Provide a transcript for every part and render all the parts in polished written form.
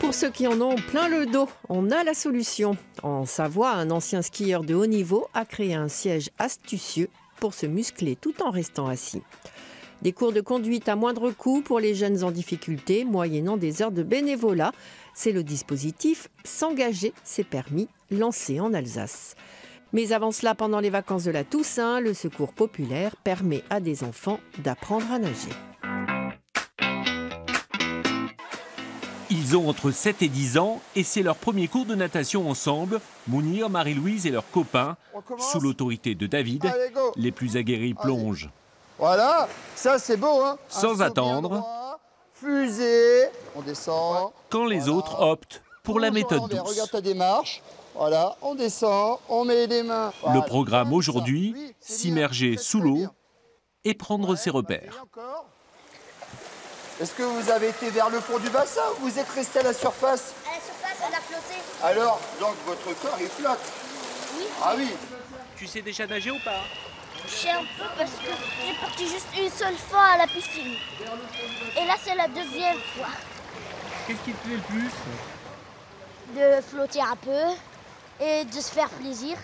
Pour ceux qui en ont plein le dos, on a la solution. En Savoie, un ancien skieur de haut niveau a créé un siège astucieux pour se muscler tout en restant assis. Des cours de conduite à moindre coût pour les jeunes en difficulté, moyennant des heures de bénévolat. C'est le dispositif « S'engager, c'est permis » lancé en Alsace. Mais avant cela, pendant les vacances de la Toussaint, le Secours populaire permet à des enfants d'apprendre à nager. Ils ont entre 7 et 10 ans et c'est leur premier cours de natation ensemble. Mounir, Marie-Louise et leurs copains. Sous l'autorité de David, allez, les plus aguerris plongent. Voilà, ça c'est beau, hein. Sans attendre. Fusée, on descend. Quand les autres optent pour la méthode douce. Regarde ta démarche. Voilà, on descend, on met les mains. Le programme aujourd'hui, s'immerger sous l'eau et prendre ses repères. Est-ce que vous avez été vers le fond du bassin ou vous êtes resté à la surface? À la surface, on a flotté. Alors, donc votre corps il flotte? Oui. Ah oui. Tu sais déjà nager ou pas? Je sais un peu parce que j'ai parti juste une seule fois à la piscine. Et là, c'est la deuxième fois. Qu'est-ce qui te plaît le plus? De flotter un peu et de se faire plaisir.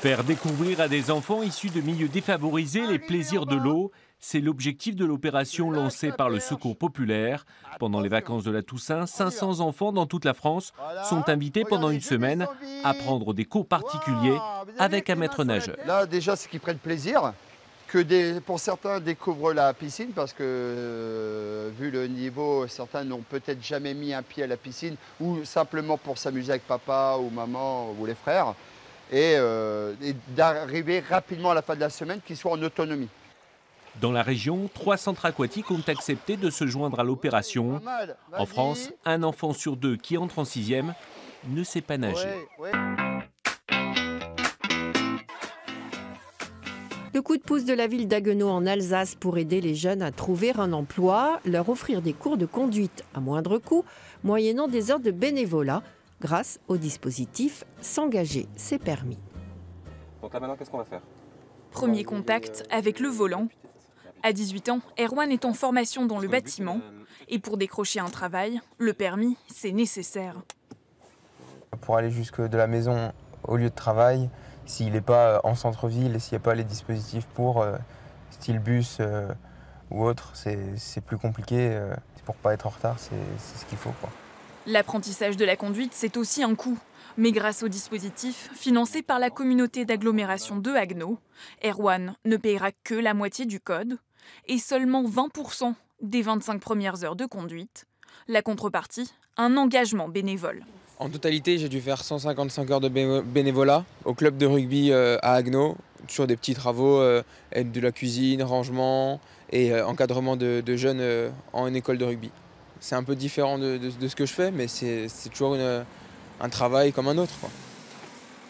Faire découvrir à des enfants issus de milieux défavorisés les plaisirs de l'eau, c'est l'objectif de l'opération lancée par le Secours populaire. Pendant les vacances de la Toussaint, 500 enfants dans toute la France sont invités pendant une semaine à prendre des cours particuliers avec un maître nageur. Là, déjà, c'est qu'ils prennent plaisir. Que pour certains découvrent la piscine parce que, vu le niveau, certains n'ont peut-être jamais mis un pied à la piscine ou simplement pour s'amuser avec papa ou maman ou les frères. Et d'arriver rapidement à la fin de la semaine, qu'ils soient en autonomie. Dans la région, 3 centres aquatiques ont accepté de se joindre à l'opération. En France, un enfant sur 2 qui entre en 6e ne sait pas nager. Le coup de pouce de la ville d'Haguenau en Alsace pour aider les jeunes à trouver un emploi, leur offrir des cours de conduite à moindre coût, moyennant des heures de bénévolat, grâce au dispositif « S'engager, c'est permis ». Donc là maintenant, qu'est-ce qu'on va faire? Premier contact avec le volant. À 18 ans, Erwan est en formation dans le bâtiment. Et pour décrocher un travail, le permis, c'est nécessaire. Pour aller jusque de la maison au lieu de travail, s'il n'est pas en centre-ville et s'il n'y a pas les dispositifs pour, style bus ou autre, c'est plus compliqué. Pour ne pas être en retard, c'est ce qu'il faut, quoi. L'apprentissage de la conduite, c'est aussi un coût. Mais grâce au dispositif, financé par la communauté d'agglomération de Haguenau, Erwan ne paiera que la moitié du code et seulement 20% des 25 premières heures de conduite. La contrepartie, un engagement bénévole. En totalité, j'ai dû faire 155 heures de bénévolat au club de rugby à Haguenau, sur des petits travaux, aide de la cuisine, rangement et encadrement de jeunes en école de rugby. C'est un peu différent de ce que je fais, mais c'est toujours un travail comme un autre, quoi.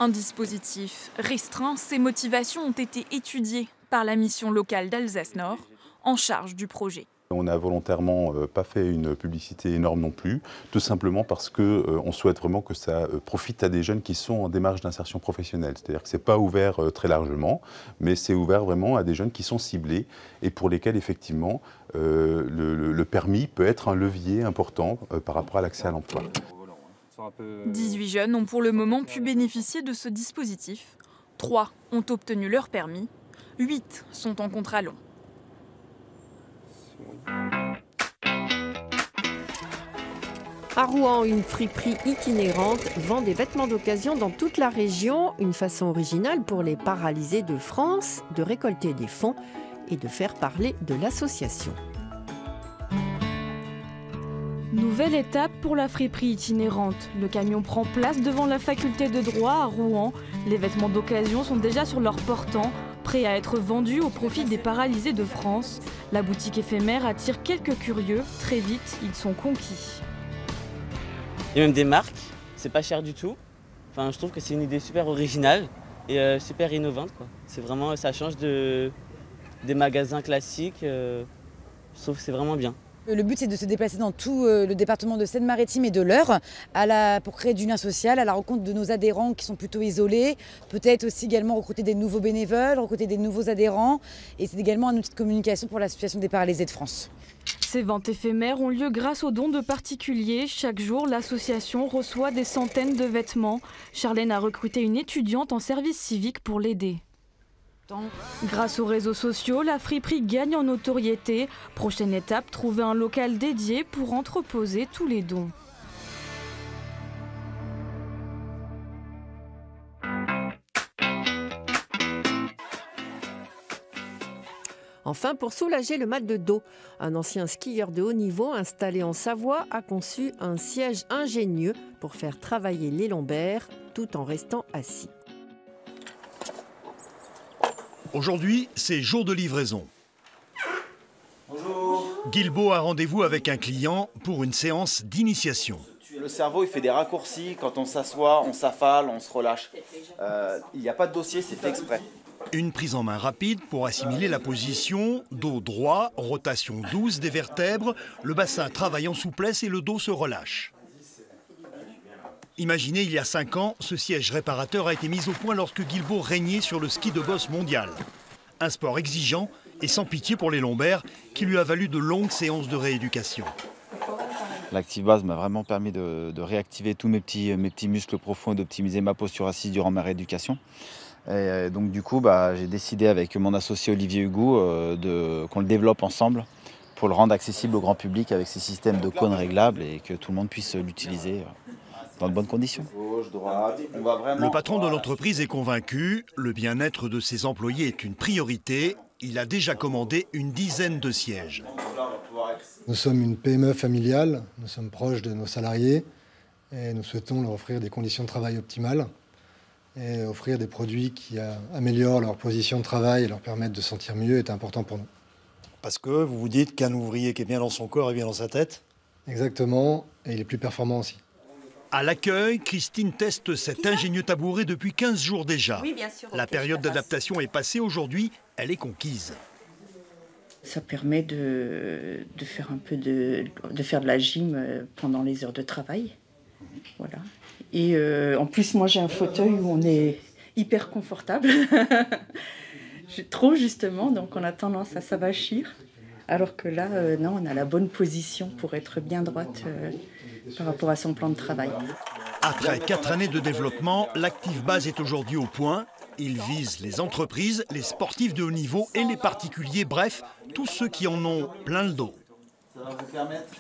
Un dispositif restreint, ces motivations ont été étudiées par la mission locale d'Alsace-Nord, en charge du projet. On n'a volontairement pas fait une publicité énorme non plus, tout simplement parce qu'on souhaite vraiment que ça profite à des jeunes qui sont en démarche d'insertion professionnelle. C'est-à-dire que ce n'est pas ouvert très largement, mais c'est ouvert vraiment à des jeunes qui sont ciblés et pour lesquels effectivement le permis peut être un levier important par rapport à l'accès à l'emploi. 18 jeunes ont pour le moment pu bénéficier de ce dispositif. 3 ont obtenu leur permis, 8 sont en contrat long. À Rouen, une friperie itinérante vend des vêtements d'occasion dans toute la région. Une façon originale pour les paralysés de France de récolter des fonds et de faire parler de l'association. Nouvelle étape pour la friperie itinérante. Le camion prend place devant la faculté de droit à Rouen. Les vêtements d'occasion sont déjà sur leur portant, prêts à être vendus au profit des paralysés de France. La boutique éphémère attire quelques curieux. Très vite, ils sont conquis. Il y a même des marques, c'est pas cher du tout. Enfin, je trouve que c'est une idée super originale et super innovante, quoi. C'est vraiment, ça change des magasins classiques. Je trouve que c'est vraiment bien. Le but, c'est de se déplacer dans tout le département de Seine-Maritime et de l'Eure pour créer du lien social, à la rencontre de nos adhérents qui sont plutôt isolés. Peut-être aussi également recruter des nouveaux bénévoles, recruter des nouveaux adhérents. Et c'est également un outil de communication pour l'Association des paralysés de France. Ces ventes éphémères ont lieu grâce aux dons de particuliers. Chaque jour, l'association reçoit des centaines de vêtements. Charlène a recruté une étudiante en service civique pour l'aider. Grâce aux réseaux sociaux, la friperie gagne en notoriété. Prochaine étape, trouver un local dédié pour entreposer tous les dons. Enfin, pour soulager le mal de dos, un ancien skieur de haut niveau installé en Savoie a conçu un siège ingénieux pour faire travailler les lombaires tout en restant assis. Aujourd'hui, c'est jour de livraison. Bonjour. Guilbault a rendez-vous avec un client pour une séance d'initiation. Le cerveau, il fait des raccourcis. Quand on s'assoit, on s'affale, on se relâche. Il n'y a pas de dossier, c'est fait exprès. Une prise en main rapide pour assimiler la position, dos droit, rotation douce des vertèbres, le bassin travaille en souplesse et le dos se relâche. Imaginez, il y a 5 ans, ce siège réparateur a été mis au point lorsque Guilbault régnait sur le ski de boss mondial. Un sport exigeant et sans pitié pour les lombaires qui lui a valu de longues séances de rééducation. L'Active Base m'a vraiment permis de réactiver tous mes petits muscles profonds et d'optimiser ma posture assise durant ma rééducation. Et donc du coup, j'ai décidé avec mon associé Olivier Hugo qu'on le développe ensemble pour le rendre accessible au grand public avec ces systèmes de cônes réglables et que tout le monde puisse l'utiliser dans de bonnes conditions. Le patron de l'entreprise est convaincu, le bien-être de ses employés est une priorité. Il a déjà commandé une dizaine de sièges. Nous sommes une PME familiale, nous sommes proches de nos salariés et nous souhaitons leur offrir des conditions de travail optimales et offrir des produits qui améliorent leur position de travail et leur permettent de se sentir mieux est important pour nous. Parce que vous vous dites qu'un ouvrier qui est bien dans son corps est bien dans sa tête? Exactement, et il est plus performant aussi. À l'accueil, Christine teste cet ingénieux tabouret depuis 15 jours déjà. Oui, bien sûr. La période d'adaptation est passée, aujourd'hui, elle est conquise. Ça permet de faire un peu de faire de la gym pendant les heures de travail. Voilà. Et en plus, moi, j'ai un fauteuil où on est hyper confortable. Trop, justement, donc on a tendance à s'avachir. Alors que là, non, on a la bonne position pour être bien droite par rapport à son plan de travail. Après 4 années de développement, l'Active Base est aujourd'hui au point. Il vise les entreprises, les sportifs de haut niveau et les particuliers, bref, tous ceux qui en ont plein le dos. Ça va vous permettre